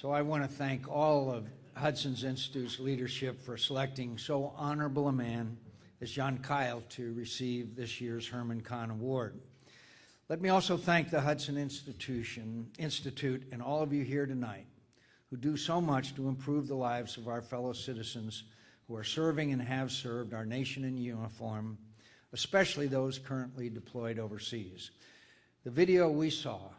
So I want to thank all of Hudson Institute's leadership for selecting so honorable a man as Jon Kyl to receive this year's Herman Kahn Award. Let me also thank the Hudson Institute and all of you here tonight who do so much to improve the lives of our fellow citizens who are serving and have served our nation in uniform, especially those currently deployed overseas. The video we saw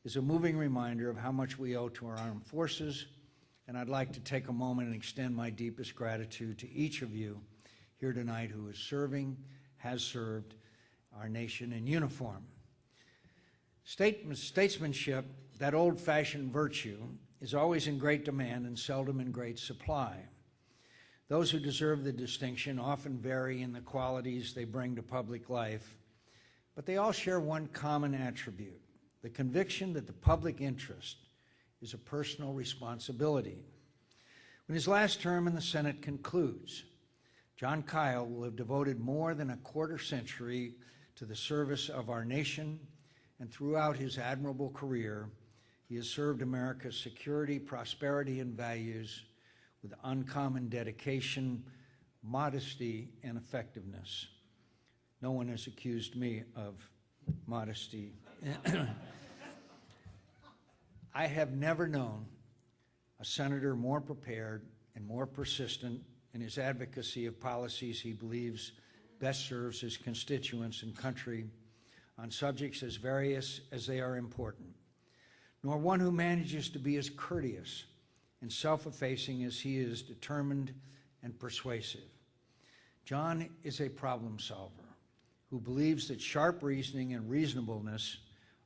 is a moving reminder of how much we owe to our armed forces, and I'd like to take a moment and extend my deepest gratitude to each of you here tonight who is serving, has served our nation in uniform. Statesmanship, that old-fashioned virtue, is always in great demand and seldom in great supply. Those who deserve the distinction often vary in the qualities they bring to public life, but they all share one common attribute: the conviction that the public interest is a personal responsibility. When his last term in the Senate concludes, Jon Kyl will have devoted more than a quarter century to the service of our nation, and throughout his admirable career, he has served America's security, prosperity, and values with uncommon dedication, modesty, and effectiveness. No one has accused me of modesty. I have never known a senator more prepared and more persistent in his advocacy of policies he believes best serves his constituents and country on subjects as various as they are important, nor one who manages to be as courteous and self-effacing as he is determined and persuasive. Jon is a problem solver who believes that sharp reasoning and reasonableness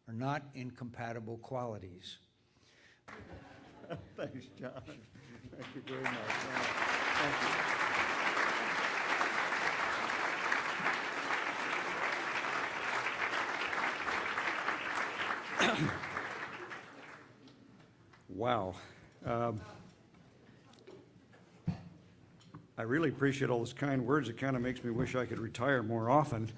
are not incompatible qualities. Thanks, John. Thank you very much. Thank you. Wow. I really appreciate all those kind words. It kind of makes me wish I could retire more often.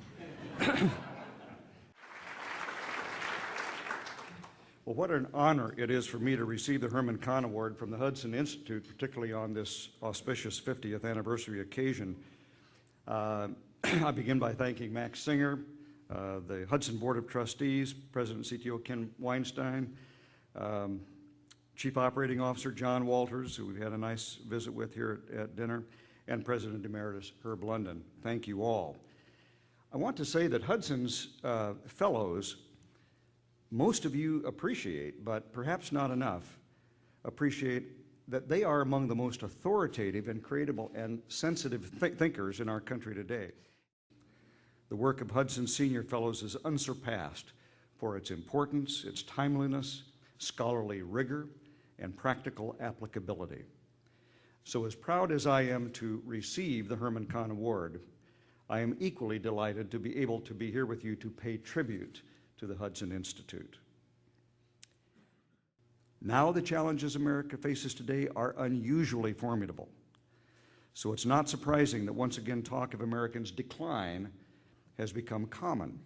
Well, what an honor it is for me to receive the Herman Kahn Award from the Hudson Institute, particularly on this auspicious 50th anniversary occasion. I begin by thanking Max Singer, the Hudson Board of Trustees, President and CTO Ken Weinstein, Chief Operating Officer John Walters, who we've had a nice visit with here at dinner, and President Emeritus Herb London. Thank you all. I want to say that Hudson's fellows, most of you appreciate, but perhaps not enough, appreciate that they are among the most authoritative and creative and sensitive thinkers in our country today. The work of Hudson's senior fellows is unsurpassed for its importance, its timeliness, scholarly rigor, and practical applicability. So as proud as I am to receive the Herman Kahn Award, I am equally delighted to be able to be here with you to pay tribute to the Hudson Institute. Now the challenges America faces today are unusually formidable. So it's not surprising that once again talk of Americans' decline has become common.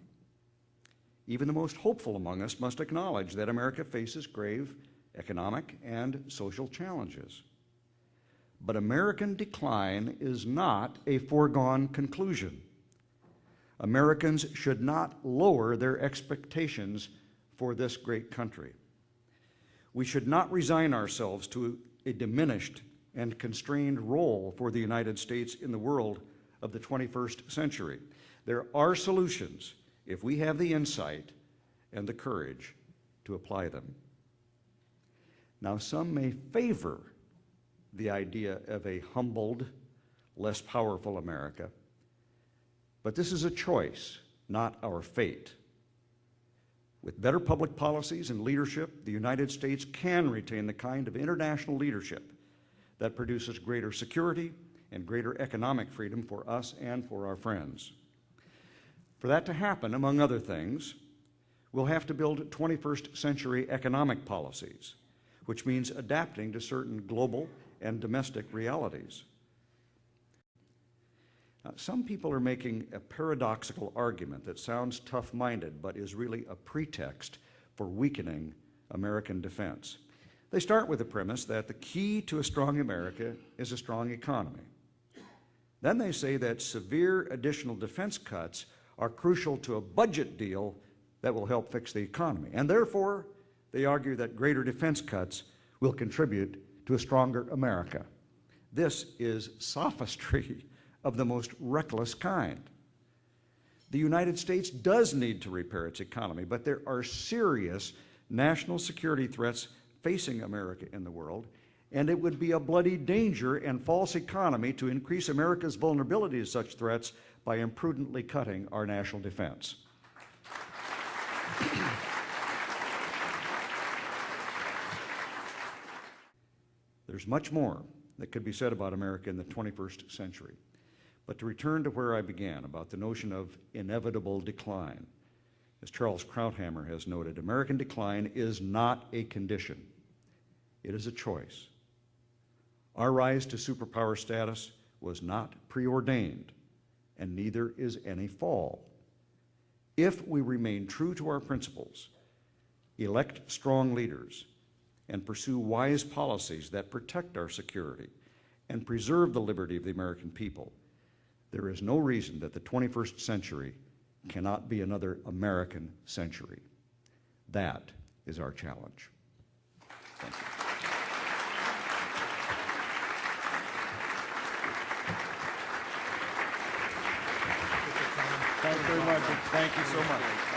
Even the most hopeful among us must acknowledge that America faces grave economic and social challenges. But American decline is not a foregone conclusion. Americans should not lower their expectations for this great country. We should not resign ourselves to a diminished and constrained role for the United States in the world of the 21st century. There are solutions if we have the insight and the courage to apply them. Now, some may favor the idea of a humbled, less powerful America, but this is a choice, not our fate. With better public policies and leadership, the United States can retain the kind of international leadership that produces greater security and greater economic freedom for us and for our friends. For that to happen, among other things, we'll have to build 21st century economic policies, which means adapting to certain global and domestic realities. Now, some people are making a paradoxical argument that sounds tough-minded, but is really a pretext for weakening American defense. They start with the premise that the key to a strong America is a strong economy. Then they say that severe additional defense cuts are crucial to a budget deal that will help fix the economy. And therefore, they argue that greater defense cuts will contribute to a stronger America. This is sophistry of the most reckless kind. The United States does need to repair its economy, but there are serious national security threats facing America in the world, and it would be a bloody danger and false economy to increase America's vulnerability to such threats by imprudently cutting our national defense. There's much more that could be said about America in the 21st century. But to return to where I began, about the notion of inevitable decline, as Charles Krauthammer has noted, American decline is not a condition. It is a choice. Our rise to superpower status was not preordained, and neither is any fall. If we remain true to our principles, elect strong leaders, and pursue wise policies that protect our security and preserve the liberty of the American people, there is no reason that the 21st century cannot be another American century. That is our challenge. Thank you. Thank you very much. Thank you so much.